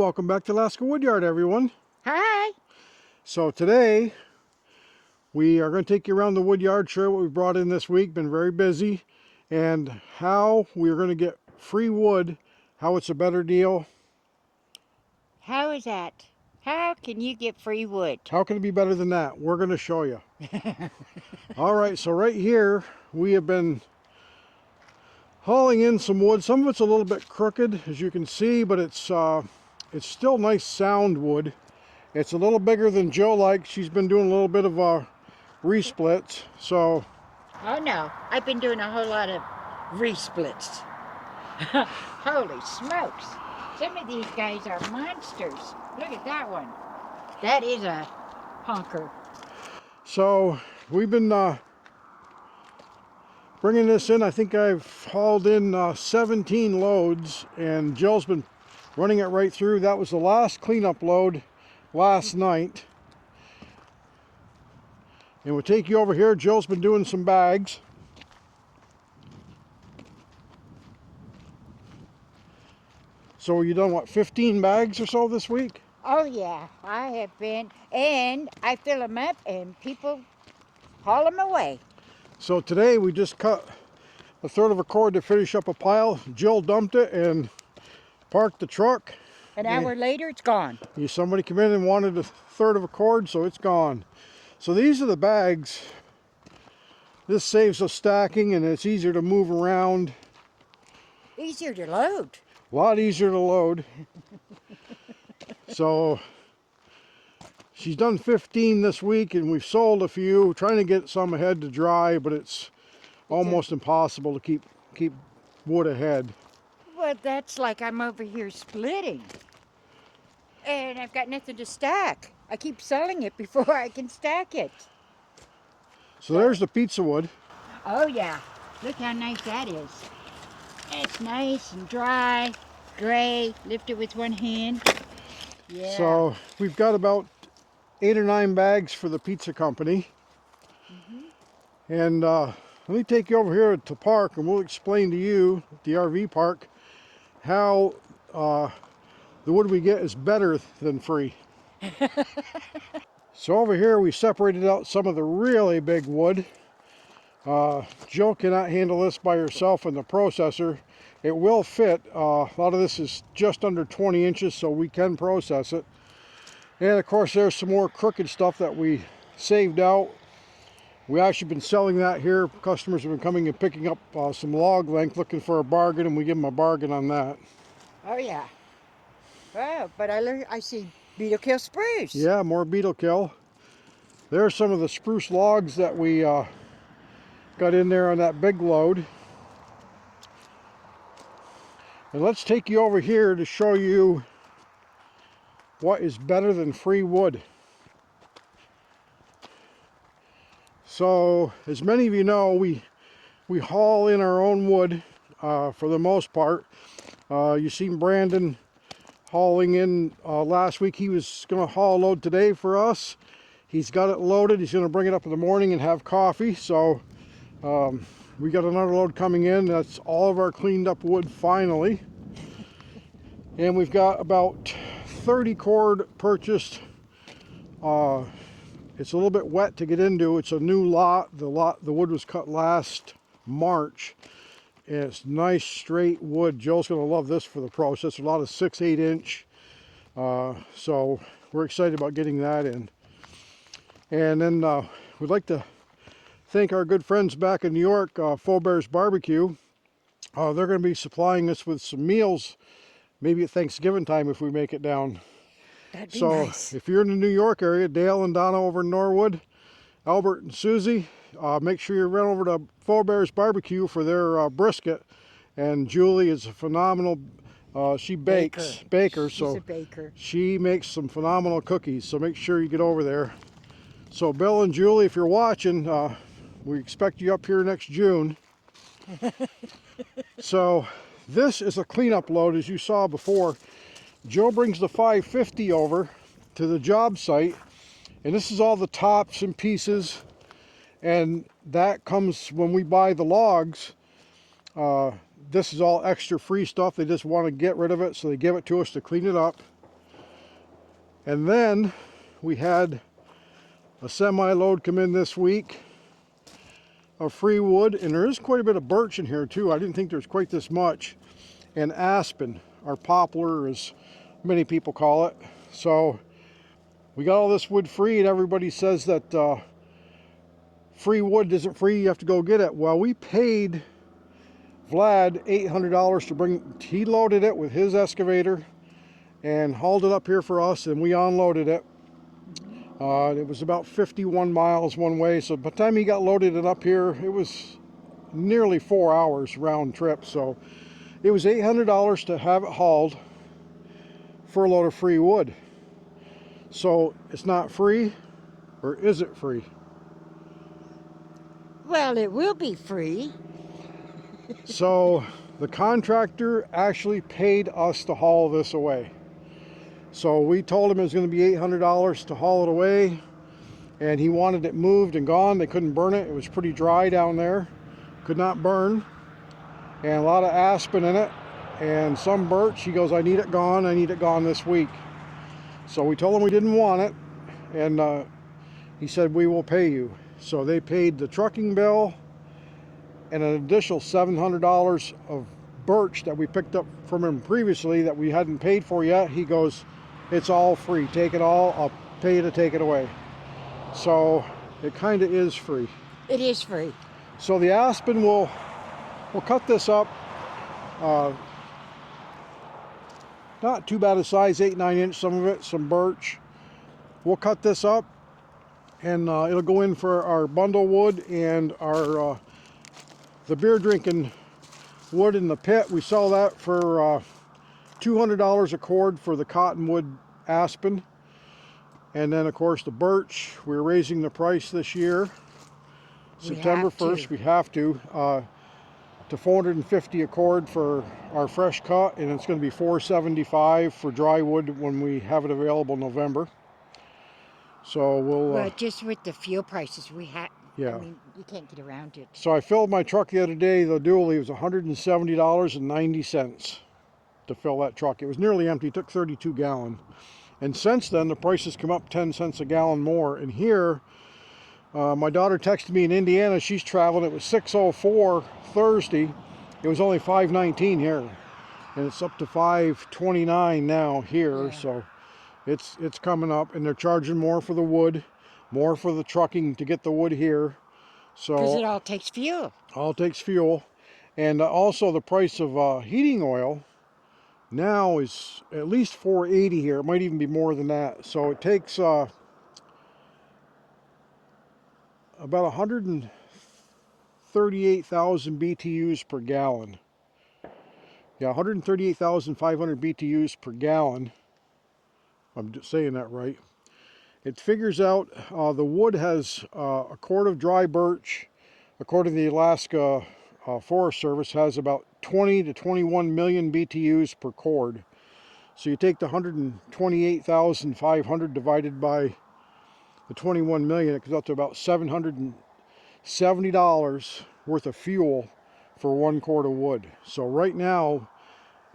welcome back to Alaska Woodyard, everyone. Hi. So today we are going to take you around the woodyard, show what we brought in this week. Been very busy, and how we are going to get free wood, how it's a better deal. How is that? How can you get free wood? How can it be better than that? We're going to show you. All right, so right here we have been hauling in some wood. Some of it's a little bit crooked, as you can see, but it's still nice sound wood. It's a little bigger than Joe likes. She's been doing a little bit of resplits, so. Oh no, I've been doing a whole lot of resplits. Holy smokes. Some of these guys are monsters. Look at that one. That is a honker. So we've been bringing this in. I think I've hauled in 17 loads, and Jill's been running it right through. That was the last cleanup load last night. And we'll take you over here. Jill's been doing some bags. So you done what, 15 bags or so this week? Oh yeah, I have been, and I fill them up and people haul them away. So today we just cut a third of a cord to finish up a pile. Jill dumped it and parked the truck. An hour later, it's gone. Somebody came in and wanted a third of a cord, so it's gone. So these are the bags. This saves us stacking, and it's easier to move around. Easier to load. A lot easier to load. So she's done 15 this week, and we've sold a few. We're trying to get some ahead to dry, but it's almost impossible to keep wood ahead. Well, that's like I'm over here splitting. And I've got nothing to stack. I keep selling it before I can stack it. So there's the pizza wood. Oh yeah, look how nice that is. It's nice and dry, gray, lift it with one hand. Yeah. So we've got about 8 or 9 bags for the pizza company. And let me take you over here to park, and we'll explain to you, the RV park, how the wood we get is better than free. So over here we separated out some of the really big wood. Jill cannot handle this by herself in the processor. It will fit. A lot of this is just under 20 inches, so we can process it. And of course there's some more crooked stuff that we saved out. We actually been selling that here. Customers have been coming and picking up some log length, looking for a bargain, and we give them a bargain on that. Oh yeah. Wow, but I see beetle kill spruce. Yeah, more beetle kill. There's some of the spruce logs that we got in there on that big load. And let's take you over here to show you what is better than free wood. So, as many of you know, we haul in our own wood for the most part. You seen Brandon hauling in last week. He was going to haul a load today for us. He's got it loaded. He's going to bring it up in the morning and have coffee. So we got another load coming in. That's all of our cleaned up wood finally. And we've got about 30 cord purchased. It's a little bit wet to get into. It's a new lot. The wood was cut last March. And it's nice straight wood. Jill's going to love this for the process. A lot of 6/8 inch. So we're excited about getting that in. And then we'd like to thank our good friends back in New York, Bear's Barbecue. They're going to be supplying us with some meals, maybe at Thanksgiving time if we make it down. That'd be So nice. if you're in the New York area, Dale and Donna over in Norwood, Albert and Susie, make sure you run over to Bear's Barbecue for their brisket. And Julie is a phenomenal, she bakes, baker, so She's a baker. she makes some phenomenal cookies. So make sure you get over there. So Bill and Julie, if you're watching, we expect you up here next June. So this is a cleanup load, as you saw before. Joe brings the 550 over to the job site, and this is all the tops and pieces, and that comes when we buy the logs. This is all extra free stuff. They just want to get rid of it, so they give it to us to clean it up. And then we had a semi-load come in this week of free wood, and there is quite a bit of birch in here too. I didn't think there's quite this much. And aspen, our poplar, as many people call it. So we got all this wood free, and everybody says that free wood isn't free, you have to go get it. Well, we paid Vlad $800 to bring, he loaded it with his excavator and hauled it up here for us, and we unloaded it. It was about 51 miles one way, so by the time he got loaded it up here, it was nearly 4 hours round trip. So it was $800 to have it hauled for a load of free wood. So it's not free, or is it free? Well, it will be free. So the contractor actually paid us to haul this away. So we told him it was going to be $800 to haul it away, and he wanted it moved and gone. They couldn't burn it. It was pretty dry down there. Could not burn. And a lot of aspen in it and some birch. He goes, I need it gone. I need it gone this week. So we told him we didn't want it, and he said, we will pay you. So they paid the trucking bill and an additional $700 of birch that we picked up from him previously that we hadn't paid for yet. He goes, it's all free. Take it all. I'll pay you to take it away. So it kind of is free. It is free. So the aspen, we'll cut this up. Not too bad a size, 8-9 inch, some of it, some birch. We'll cut this up, and it'll go in for our bundle wood and our the beer drinking wood in the pit. We sell that for $200 a cord for the cottonwood aspen. And then of course the birch, we're raising the price this year. September 1st, we have to $450 a cord for our fresh cut, and it's going to be $475 for dry wood when we have it available in November. So we'll... Well, just with the fuel prices we have, yeah. I mean, you can't get around it. So I filled my truck the other day, the dually, was $170.90 to fill that truck. It was nearly empty, it took 32 gallon. And since then, the prices come up 10 cents a gallon more. And here, my daughter texted me in Indiana, she's traveling, it was 6:04 Thursday. It was only 5:19 here. And it's up to 5:29 now here, yeah. So it's coming up, and they're charging more for the wood, more for the trucking to get the wood here. So because it all takes fuel. All takes fuel. And also the price of heating oil now is at least $4.80 here. It might even be more than that. So it takes about 138,000 BTUs per gallon. Yeah, 138,500 BTUs per gallon. I'm just saying that right. It figures out the wood has a cord of dry birch, according to the Alaska Forest Service, has about 20 to 21 million BTUs per cord. So you take the 128,500 divided by the 21 million, it comes up to about $770 worth of fuel for 1 cord of wood. So right now,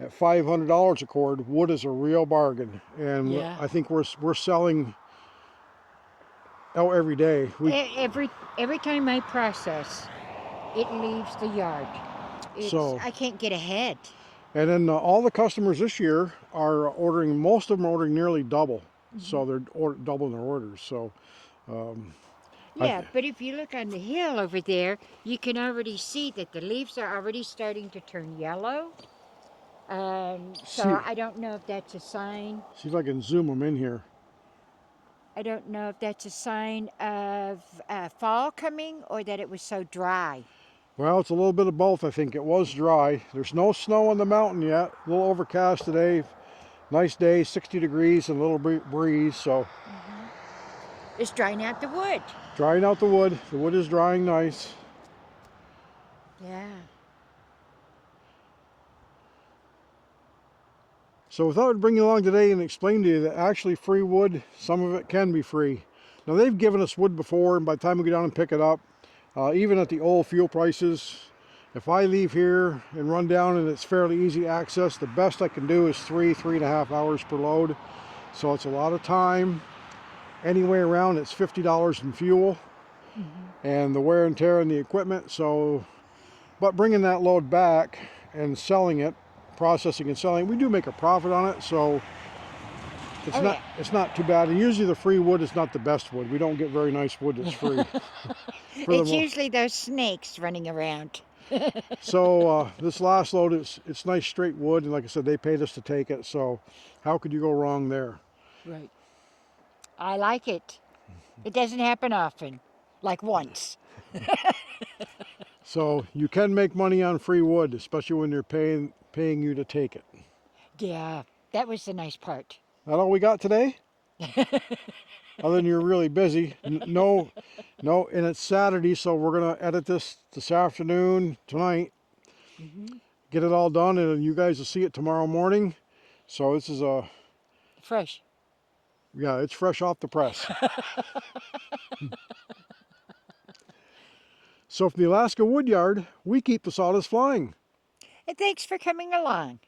at $500 a cord, wood is a real bargain. And yeah. I think we're selling out every day. Every time I process, it leaves the yard. So I can't get ahead. And then all the customers this year are ordering, most of them are ordering nearly double. Mm-hmm. So they're doubling their orders. So yeah, but if you look on the hill over there, you can already see that the leaves are already starting to turn yellow. So I don't know if that's a sign. See if I can zoom them in here. I don't know if that's a sign of fall coming or that it was so dry. Well, it's a little bit of both. I think it was dry. There's no snow on the mountain yet. A little overcast today. Nice day, 60 degrees and a little breeze. So it's drying out the wood. Drying out the wood. The wood is drying nice. Yeah. So I thought I'd bring you along today and explain to you that actually free wood, some of it can be free. Now they've given us wood before, and by the time we go down and pick it up, even at the old fuel prices, if I leave here and run down and it's fairly easy access, the best I can do is 3.5 hours per load. So it's a lot of time. Anyway around, it's $50 in fuel and the wear and tear on the equipment. So, but bringing that load back and selling it, processing and selling, we do make a profit on it. So it's it's not too bad. And usually the free wood is not the best wood. We don't get very nice wood that's free. It's usually those snakes running around. So this last load, it's nice straight wood, and like I said, they paid us to take it. So how could you go wrong there? Right. I like it. It doesn't happen often, like once. So you can make money on free wood, especially when they're paying you to take it. Yeah, that was the nice part. That all we got today? Other than you're really busy. No, and it's Saturday, so we're gonna edit this afternoon, tonight. Get it all done, and you guys will see it tomorrow morning. So this is Fresh. yeah, it's fresh off the press. So from the Alaska Woodyard, we keep the sawdust flying. And thanks for coming along.